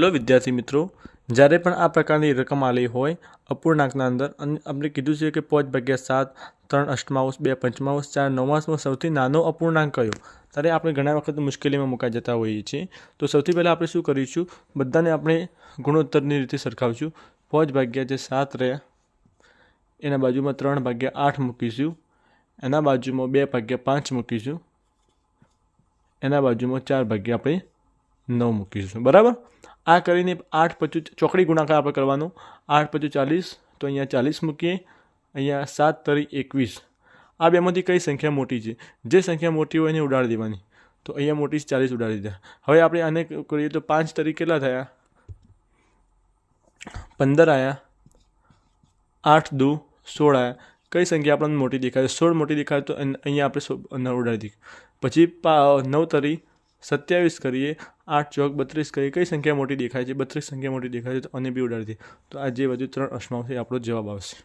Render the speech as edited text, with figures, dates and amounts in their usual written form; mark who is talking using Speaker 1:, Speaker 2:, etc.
Speaker 1: Hello વિદ્યાર્થી મિત્રો, જ્યારે પણ આ પ્રકારની રકમ આલી હોય અપૂર્ણાંકના અંદર અને આપણે કીધું છે કે 5/7, 3 અષ્ટમાંશ, 2 પંચમાંશ, 4 નવમાંશમાં સૌથી નાનો અપૂર્ણાંક કયો, ત્યારે આપણે ઘણા વખત મુશ્કેલીમાં મુકાઈ જતા હોઈએ છીએ. તો સૌથી પહેલાં આપણે શું કરીશું, બધાને આપણે ગુણોત્તરની રીતે સરખાવશું. 5/7 રહ્યા, એના બાજુમાં 3/8 મૂકીશું, એના બાજુમાં 2/5 મૂકીશું, એના બાજુમાં 4/9 મૂકીશું. બરાબર. આ કરીને 8 5 ચોકડી ગુણાકાર આપણે કરવાનો. 8 5 40, તો અહીંયા 40 મૂકીએ, અહીંયા 7 તરી 21. આ બેમાંથી કઈ સંખ્યા મોટી છે? જે સંખ્યા મોટી હોય એને ઉડાડી દેવાની. તો અહીંયા મોટી 40 ઉડાડી દીધા. હવે આપણે આને કરીએ તો 5 તરી કેટલા થયા? 15 આવ્યા, 8 2 16 આવ્યા. કઈ સંખ્યા આપણને મોટી દેખાય? 16 મોટી દેખાય, તો અહીંયા આપણે ઉડાડી દઈએ. પછી 9 તરી 27 કરીએ, 8 ચોક 32 કરીએ. કઈ સંખ્યા મોટી દેખાય છે? 32 સંખ્યા મોટી દેખાય છે, તો આને બી ઉડાડી દઈએ. તો આ જે વધુ 3 અક્ષમાંશ છે આપણો જવાબ આવશે.